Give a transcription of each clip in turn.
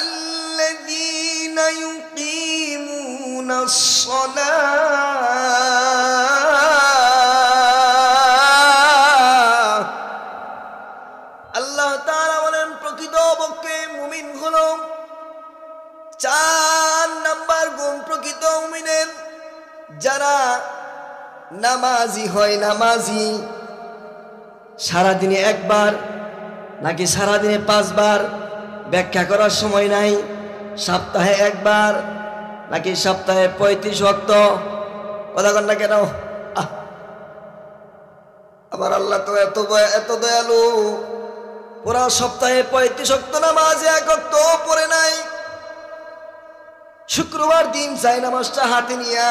الذين يقيمون الصلاة আল্লাহ তাআলা বলেন প্রকৃতপক্ষে মুমিন হলো 4 নাম্বার গুণ প্রকৃত মুমিনের যারা নামাজি হয়। নামাজি সারাদিনে একবার নাকি সারাদিনে 5 বার ব্যাখ্যা করার সময় নাই। সপ্তাহে একবার নাকি সপ্তাহে 35 ওয়াক্ত? কথা কন না কেন? আমার আল্লাহ তো এত দয়ালু, পুরা সপ্তাহে 35 ওয়াক্ত নামাজ এক ওয়াক্ত পড়ে নাই। শুক্রবার দিন চাই নামাজটা হাতে নিয়া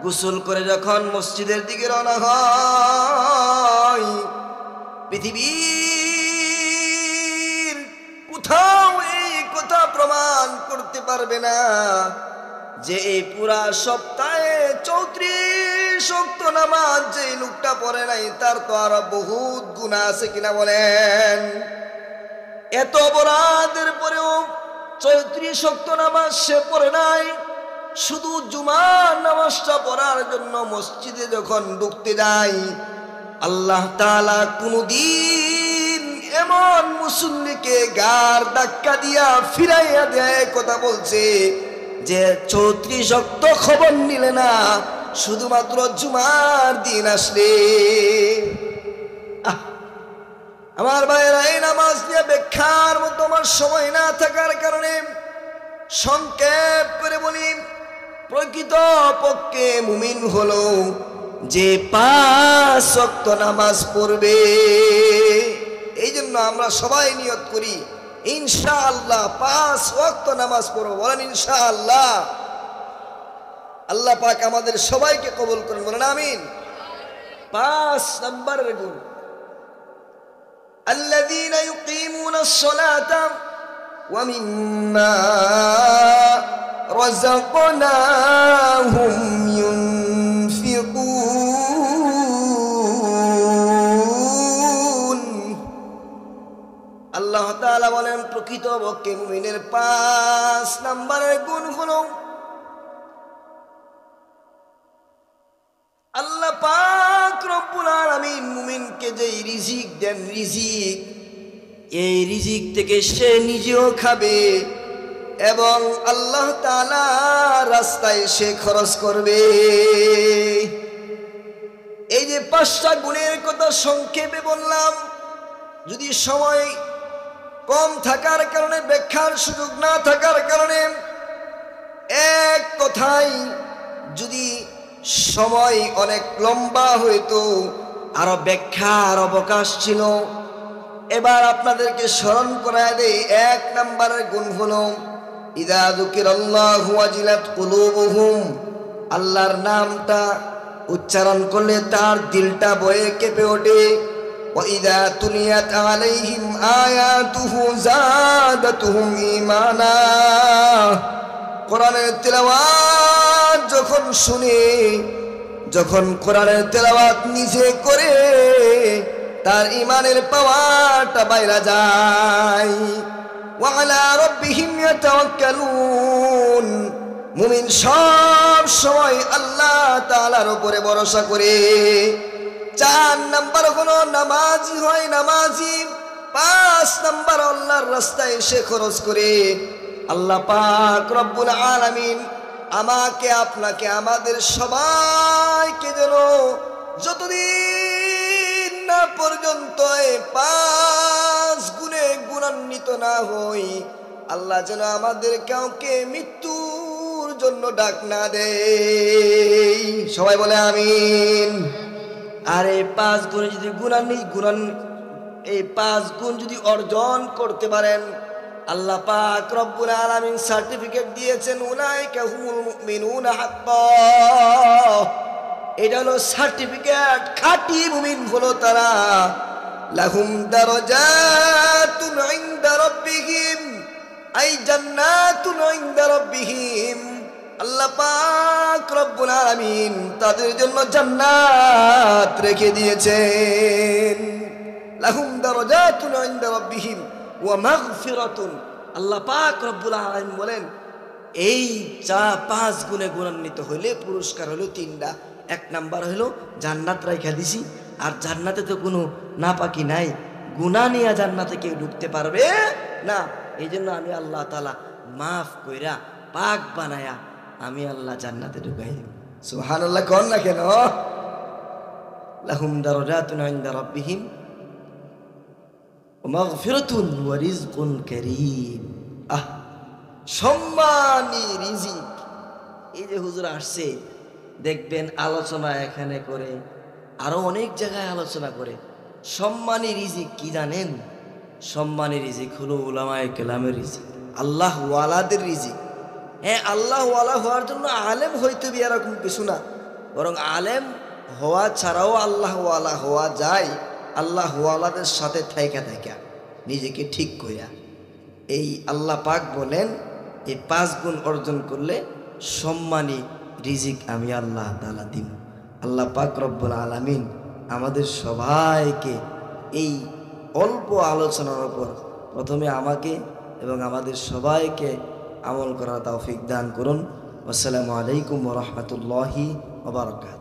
গোসল করে যখন মসজিদের দিকে রওনা হয়, পৃথিবীর কোথাও এই কথা প্রমাণ করতে পারবে না যে এই পুরা সপ্তাহে 34 ওয়াক্ত নামাজ যে লোকটা পড়ে নাই তার তো আরো বহুত গুনাহ আছে কিনা বলেন? এত অপরাধের পরেও 34 ওয়াক্ত নামাজ সে পড়ে নাই। শুধু জুমার নামাজটা পড়ার জন্য মসজিদে যখন ঢুকতে যায়, আল্লাহ তাআলা কোনদিন এমন মুসল্লিকে গার ধাক্কা দিয়া ফিরাইয়া দেয় কথা বলছে যে 34 ওয়াক্ত খবর নিলে না, শুধুমাত্র জুমার দিন আসলে। আমার ভাইয়েরা, এই নামাজ নিয়ে ব্যাখ্যার মতো আমার সময় না থাকার কারণে সংক্ষেপ করে বলি, প্রকৃত পক্ষে মুমিন হলো যে 5 ওয়াক্ত নামাজ পড়বে। এই জন্য আমরা সবাই নিয়ত করি ইনশাআল্লাহ 5 ওয়াক্ত নামাজ পড়ব। বলেন ইনশাআল্লাহ। আল্লাহ পাক আমাদের সবাইকে কবুল করুন, বলেন আমিন। 5 নম্বরের গুণ, الذين يقيمون الصلاة ومما رزقناهم ينفقون। আল্লাহ তাআলা বলেন প্রকৃতপক্ষে মুমিনের 5 নম্বরের গুণ হলো আল্লাহ পাক রব্বুল আলামিন মুমিনকে যেই রিজিক দেন, রিজিক এই রিজিক থেকে সে নিজেও খাবে এবং আল্লাহ তাআলা রাস্তায় সে খরচ করবে। এই যে 5টা গুণের কথা সংক্ষেপে বললাম, যদি সময় কম থাকার কারণে, ব্যাখ্যার সুযোগ না থাকার কারণে এক কথাই, যদি সময় অনেক লম্বা হইতো আরো ব্যাখ্যার অবকাশ ছিল। এবার আপনাদেরকে স্মরণ করায় দেই, 1 নম্বরের গুণ হলো ইযা যুকিরাল্লাহু ওয়াজিলাত কুলুবুহুম। আল্লাহর নামটা উচ্চারণ করলে তার দিলটা বয়ে কেঁপে ওঠে। ওয়া ইযা তুলিয়াত আলাইহিম আয়াতুহু যাদাতুহুম ঈমানা। কোরআনের তেলাওয়াত যখন শুনে, যখন কোরআনের তেলাওয়াত নিজে করে, তার ঈমানের পাওয়ারটা বাইরা যায়। ওয়া আলা রাব্বিহিম ইয়াতাওয়াক্কালুন। মুমিন সব সময় আল্লাহ তাআলার উপরে ভরসা করে। 4 নাম্বার হলো নামাজি হয়, নামাজি। 5 নাম্বার আল্লাহর রাস্তায় সে খরচ করে। আল্লাহ পাক রব্বুল আলামিন আমাকে, আপনাকে, আমাদের সবাইকে যেন যতদিন না পর্যন্ত এই 5 গুণে গুণান্বিত না হই, আল্লাহ যেন আমাদের কাউকে মৃত্যুর জন্য ডাক না দেয়। সবাই বলে আমিন। আর এই 5 গুণে যদি এই 5 গুণ যদি অর্জন করতে পারেন, আল্লাহ পাক রব্বুল আলামিন সার্টিফিকেট দিয়েছেন, উলাইকা হুমুল মুমিনুনা হাক্কা। এটা হলো সার্টিফিকেট, খাঁটি মুমিন হলো তারা। লাহুম দারাজাতুন ইনদা রাব্বিহিম, আই জান্নাতুন ইনদা রাব্বিহিম। আল্লাহ পাক রব্বুল আলামিন তাদের জন্য জান্নাত রেখে দিয়েছেন। লাহুম দারাজাতুন ইনদা রাব্বিহিম ওয়া মাগফিরাতুন, আল্লাহ পাক রব্বুল আলামিন বলেন এই 5 গুণে গুণান্বিত হইলে পুরস্কার হলো 3টা। 1 নাম্বার হলো জান্নাত রাইখা দিছি, আর জান্নাতে তো কোনো নাপাকি নাই, গুনাহ নিয়ে জান্নাতে কেউ ঢুকতে পারবে না। এই জন্য আমি আল্লাহ তাআলা মাফ কইরা পাক বানায়া আমি আল্লাহ জান্নাতে ঢুকাই দিব। সুবহানাল্লাহ কোন না কেন? লাহুম দারাজাতুন ইনদা রাব্বিহিম ওয়া মাগফিরাতুন ওয়া রিজকুন কারীম। সম্মানী রিজিক। এই যে হুজুর আসছে দেখবেন আলোচনা এখানে করে, আরো অনেক জায়গায় আলোচনা করে। সম্মানী রিজিক কি জানেন? সম্মানী রিজিক হলো উলামায়ে কেরামের রিজিক, আল্লাহ ওয়ালাদের রিজিক। হ্যাঁ, আল্লাহ ওয়ালা হওয়ার জন্য আলেম হইতে হবে এরকম কিছু না, বরং আলেম হওয়া ছাড়াও আল্লাহ ওয়ালা হওয়া যায়। আল্লাহ ওয়ালাদের সাথে থাইকা থাইকা নিজেকে ঠিক কইরা। এই আল্লাহ পাক বলেন এই 5 গুণ অর্জন করলে সম্মানী রিজিক আমি আল্লাহ তাআলা দিব। আল্লাহ পাক রব্বুল আলামিন আমাদের সবাইকে এই অল্প আলোচনার উপর প্রথমে আমাকে এবং আমাদের সবাইকে আমল করার তৌফিক দান করুন। আসসালামু আলাইকুম ওয়া রাহমাতুল্লাহি ওয়া বারাকাতুহু।